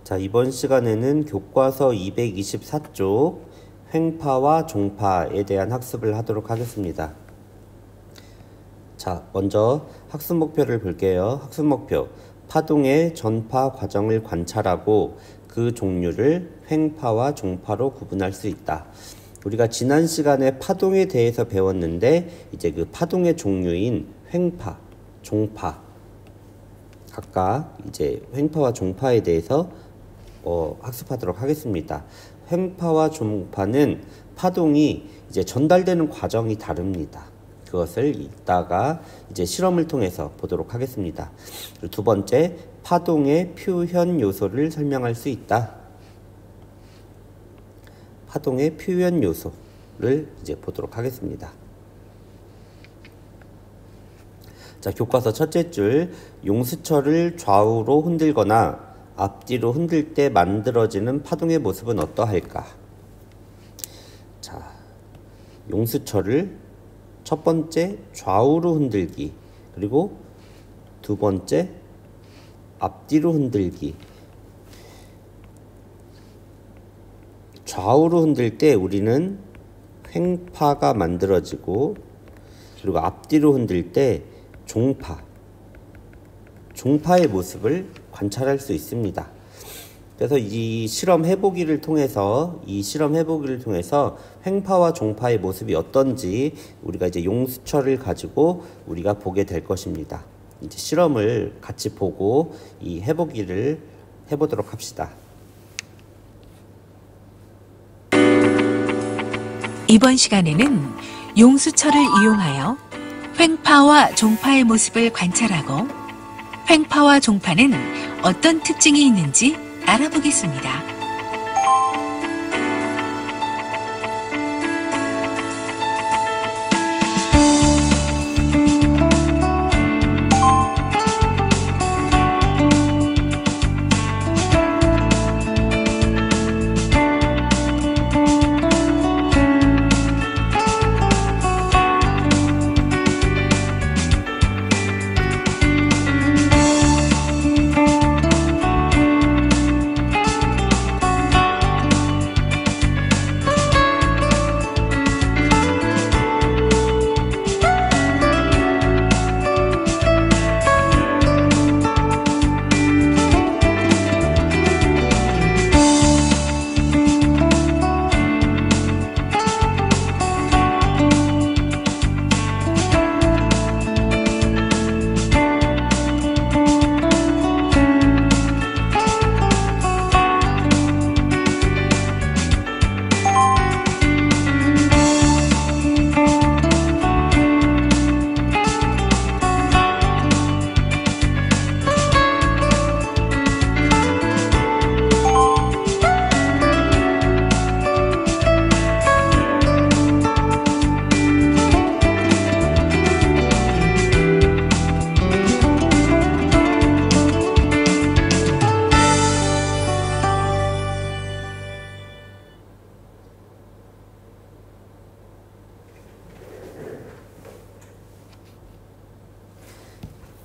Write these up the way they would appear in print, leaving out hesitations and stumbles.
자, 이번 시간에는 교과서 224쪽 횡파와 종파에 대한 학습을 하도록 하겠습니다. 자, 먼저 학습 목표를 볼게요. 학습 목표: 파동의 전파 과정을 관찰하고 그 종류를 횡파와 종파로 구분할 수 있다. 우리가 지난 시간에 파동에 대해서 배웠는데, 이제 그 파동의 종류인 횡파, 종파, 각각 이제 횡파와 종파에 대해서 학습하도록 하겠습니다. 횡파와 종파는 파동이 이제 전달되는 과정이 다릅니다. 그것을 이따가 이제 실험을 통해서 보도록 하겠습니다. 그리고 두 번째, 파동의 표현 요소를 설명할 수 있다. 파동의 표현 요소를 이제 보도록 하겠습니다. 자, 교과서 첫째 줄, 용수철을 좌우로 흔들거나 앞뒤로 흔들 때 만들어지는 파동의 모습은 어떠할까? 자, 용수철을 첫 번째 좌우로 흔들기, 그리고 두 번째 앞뒤로 흔들기. 좌우로 흔들 때 우리는 횡파가 만들어지고, 그리고 앞뒤로 흔들 때 종파의 모습을 관찰할 수 있습니다. 그래서 이 실험 해보기를 통해서 횡파와 종파의 모습이 어떤지 우리가 이제 용수철을 가지고 우리가 보게 될 것입니다. 이제 실험을 같이 보고 이 해보기를 해보도록 합시다. 이번 시간에는 용수철을 이용하여 횡파와 종파의 모습을 관찰하고, 횡파와 종파는 어떤 특징이 있는지 알아보겠습니다.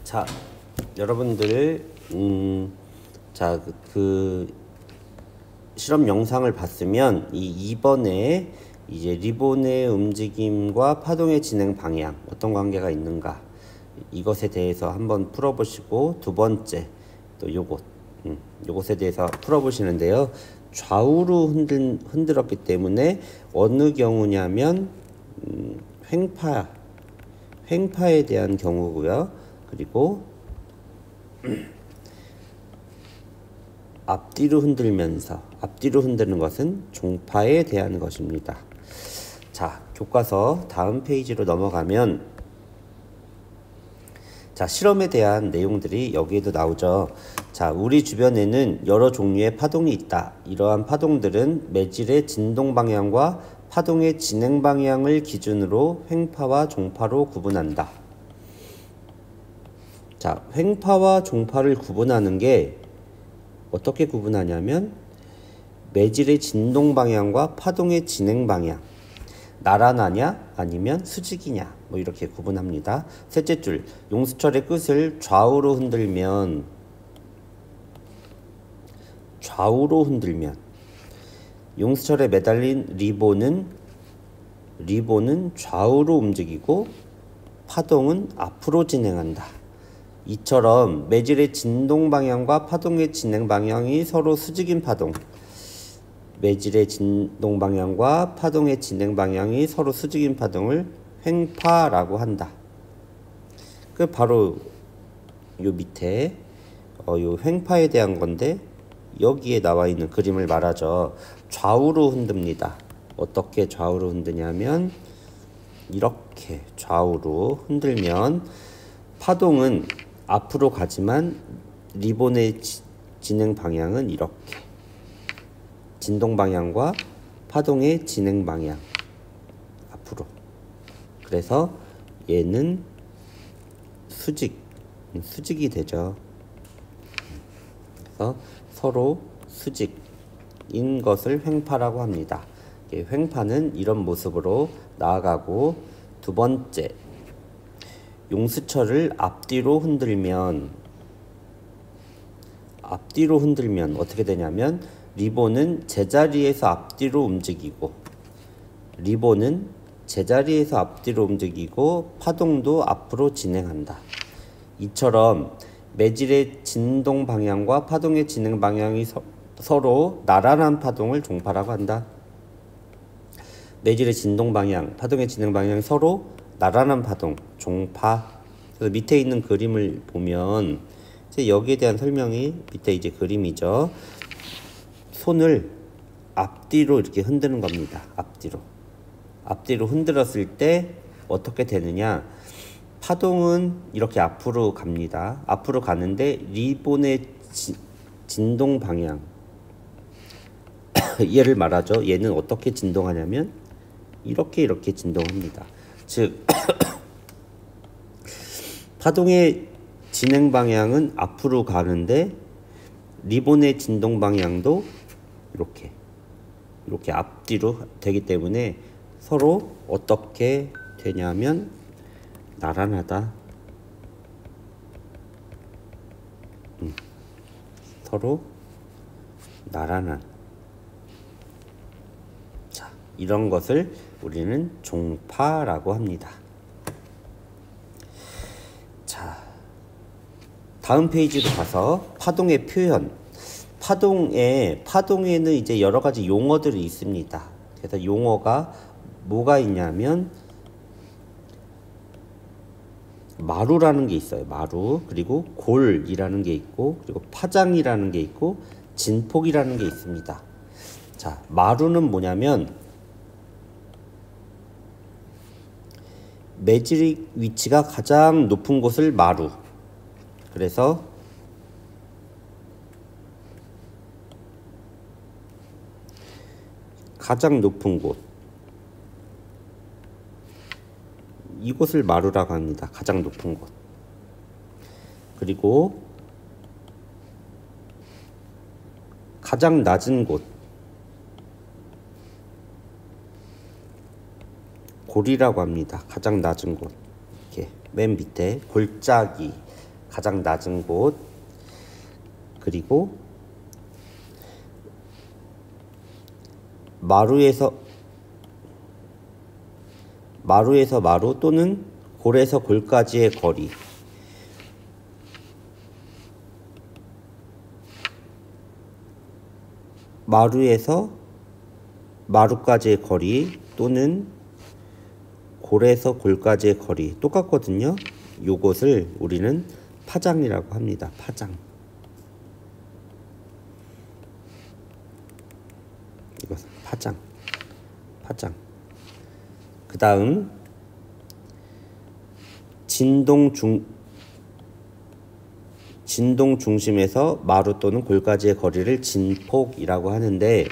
자, 여러분들 자, 그 실험 영상을 봤으면 이 2번에 이제 리본의 움직임과 파동의 진행 방향 어떤 관계가 있는가, 이것에 대해서 한번 풀어보시고, 두 번째 또 요것에 대해서 풀어보시는데요. 좌우로 흔들었기 때문에 어느 경우냐면 횡파에 대한 경우고요. 그리고 앞뒤로 흔드는 것은 종파에 대한 것입니다. 자, 교과서 다음 페이지로 넘어가면, 자, 실험에 대한 내용들이 여기에도 나오죠. 자, 우리 주변에는 여러 종류의 파동이 있다. 이러한 파동들은 매질의 진동 방향과 파동의 진행 방향을 기준으로 횡파와 종파로 구분한다. 자, 횡파와 종파를 구분하는 게 어떻게 구분하냐면, 매질의 진동 방향과 파동의 진행 방향, 나란하냐 아니면 수직이냐, 뭐 이렇게 구분합니다. 셋째 줄, 용수철의 끝을 좌우로 흔들면 좌우로 흔들면 용수철에 매달린 리본은 좌우로 움직이고 파동은 앞으로 진행한다. 이처럼 매질의 진동 방향과 파동의 진행 방향이 서로 수직인 파동. 매질의 진동 방향과 파동의 진행 방향이 서로 수직인 파동을 횡파라고 한다. 그 바로 요 밑에 요 횡파에 대한 건데 여기에 나와 있는 그림을 말하죠. 좌우로 흔듭니다. 어떻게 좌우로 흔드냐면 이렇게 좌우로 흔들면 파동은 앞으로 가지만 리본의 진행 방향은 이렇게. 진동 방향과 파동의 진행 방향 앞으로. 그래서 얘는 수직이 되죠. 그래서 서로 수직인 것을 횡파라고 합니다. 횡파는 이런 모습으로 나아가고, 두 번째, 용수철을 앞뒤로 흔들면 어떻게 되냐면 리본은 제자리에서 앞뒤로 움직이고 파동도 앞으로 진행한다. 이처럼 매질의 진동 방향과 파동의 진행 방향이 서로 나란한 파동을 종파라고 한다. 매질의 진동 방향, 파동의 진행 방향이 서로 나란한 파동, 종파. 그래서 밑에 있는 그림을 보면 이제 여기에 대한 설명이 밑에 이제 그림이죠. 손을 앞뒤로 이렇게 흔드는 겁니다. 앞뒤로 흔들었을 때 어떻게 되느냐? 파동은 이렇게 앞으로 갑니다. 앞으로 가는데 리본의 진동 방향 얘를 말하죠. 얘는 어떻게 진동하냐면 이렇게 진동합니다. 즉 파동의 진행 방향은 앞으로 가는데 리본의 진동 방향도 이렇게 앞뒤로 되기 때문에 서로 어떻게 되냐면 나란하다. 서로 나란한. 자, 이런 것을 우리는 종파라고 합니다. 자, 다음 페이지로 가서 파동의 표현. 파동에는 이제 여러 가지 용어들이 있습니다. 그래서 용어가 뭐가 있냐면 마루라는 게 있어요. 마루. 그리고 골이라는 게 있고, 그리고 파장이라는 게 있고, 진폭이라는 게 있습니다. 자, 마루는 뭐냐면 매질 위치가 가장 높은 곳을 마루. 그래서 가장 높은 곳, 이곳을 마루라고 합니다. 가장 높은 곳. 그리고 가장 낮은 곳, 골이라고 합니다. 가장 낮은 곳. 이렇게 맨 밑에 골짜기, 가장 낮은 곳. 그리고 마루에서 마루 또는 골에서 골까지의 거리. 마루에서 마루까지의 거리 또는 골에서 골까지의 거리 똑같거든요. 요것을 우리는 파장이라고 합니다. 파장. 이것은 파장. 그 다음 진동 중심에서 마루 또는 골까지의 거리를 진폭이라고 하는데,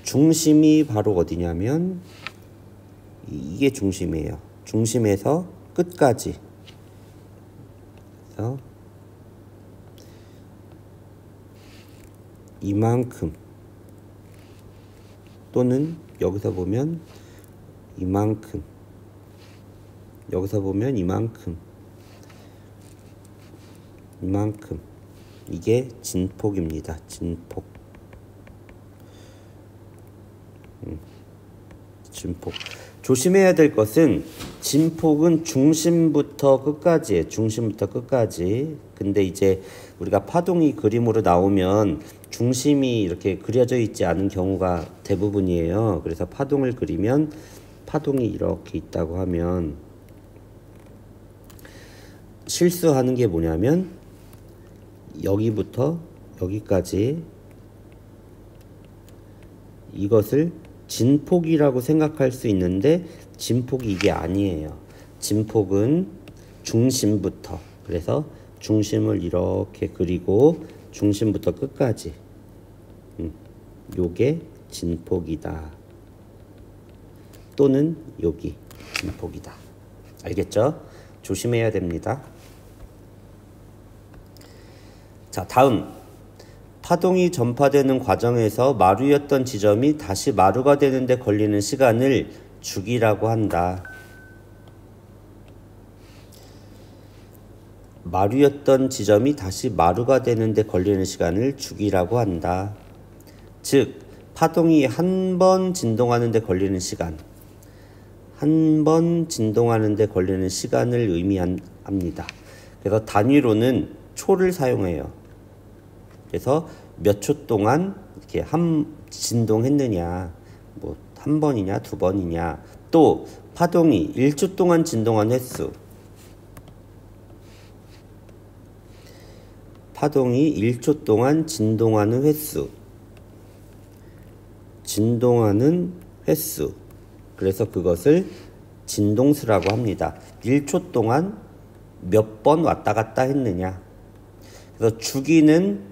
중심이 바로 어디냐면 이게 중심이에요. 중심에서 끝까지. 그래서 이만큼 또는 여기서 보면 이만큼, 여기서 보면 이만큼 이게 진폭입니다. 진폭. 진폭. 조심해야 될 것은 진폭은 중심부터 끝까지예요. 중심부터 끝까지. 근데 이제 우리가 파동이 그림으로 나오면 중심이 이렇게 그려져 있지 않은 경우가 대부분이에요. 그래서 파동을 그리면 파동이 이렇게 있다고 하면 실수하는 게 뭐냐면 여기부터 여기까지 이것을 진폭이라고 생각할 수 있는데 진폭이 이게 아니에요. 진폭은 중심부터, 그래서 중심을 이렇게 그리고 중심부터 끝까지 요게 진폭이다. 또는 여기 진폭이다. 알겠죠? 조심해야 됩니다. 자, 다음. 파동이 전파되는 과정에서 마루였던 지점이 다시 마루가 되는데 걸리는 시간을 주기라고 한다. 마루였던 지점이 다시 마루가 되는데 걸리는 시간을 주기라고 한다. 즉, 파동이 한 번 진동하는 데 걸리는 시간, 한 번 진동하는 데 걸리는 시간을 의미합니다. 그래서 단위로는 초를 사용해요. 그래서 몇 초 동안 이렇게 진동했느냐, 뭐 한 번이냐, 두 번이냐, 또 파동이 1초 동안 진동한 횟수, 파동이 1초 동안 진동하는 횟수, 진동하는 횟수. 그래서 그것을 진동수라고 합니다. 1초 동안 몇 번 왔다 갔다 했느냐. 그래서 주기는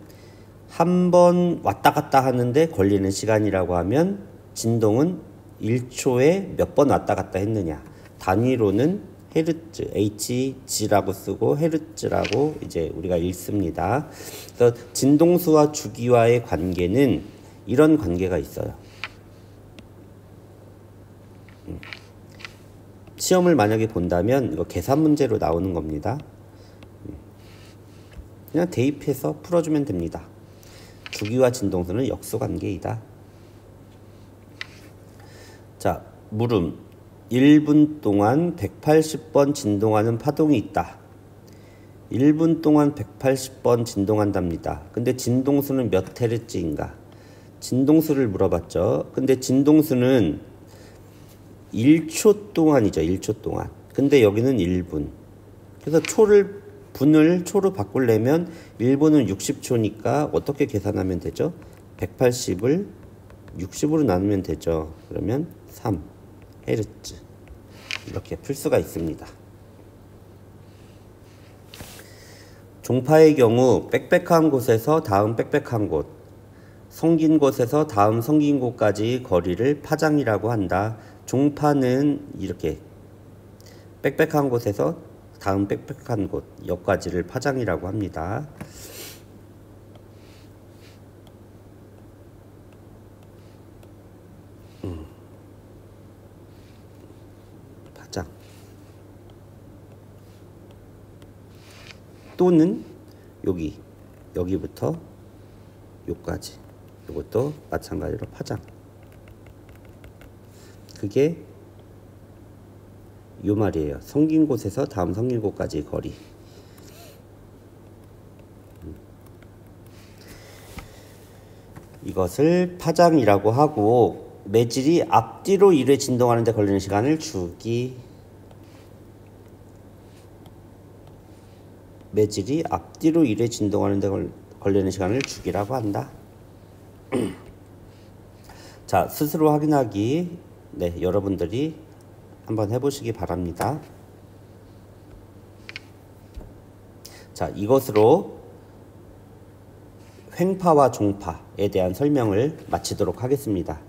한 번 왔다 갔다 하는데 걸리는 시간이라고 하면 진동은 1초에 몇 번 왔다 갔다 했느냐. 단위로는 헤르츠, Hg라고 쓰고 헤르츠라고 이제 우리가 읽습니다. 그래서 진동수와 주기와의 관계는 이런 관계가 있어요. 시험을 만약에 본다면 이거 계산 문제로 나오는 겁니다. 그냥 대입해서 풀어주면 됩니다. 주기와 진동수는 역수관계이다. 자, 물음. 1분 동안 180번 진동하는 파동이 있다. 1분 동안 180번 진동한답니다. 근데 진동수는 몇 헤르츠인가? 진동수를 물어봤죠. 근데 진동수는 1초 동안이죠. 1초 동안. 근데 여기는 1분. 그래서 분을 초로 바꾸려면 1분은 60초니까 어떻게 계산하면 되죠? 180을 60으로 나누면 되죠. 그러면 3 헤르츠. 이렇게 풀 수가 있습니다. 종파의 경우 빽빽한 곳에서 다음 빽빽한 곳, 성긴 곳에서 다음 성긴 곳까지 거리를 파장이라고 한다. 종파는 이렇게 빽빽한 곳에서 다음 빽빽한 곳, 여기까지를 파장이라고 합니다. 파장. 또는 여기부터 여기까지, 이것도 마찬가지로 파장. 그게 요 말이에요. 성긴 곳에서 다음 성긴 곳까지 거리. 이것을 파장이라고 하고, 매질이 앞뒤로 1회 진동하는 데 걸리는 시간을 주기. 매질이 앞뒤로 1회 진동하는 데 걸리는 시간을 주기라고 한다. 자, 스스로 확인하기. 네, 여러분들이 한번 해보시기 바랍니다. 자, 이것으로 횡파와 종파에 대한 설명을 마치도록 하겠습니다.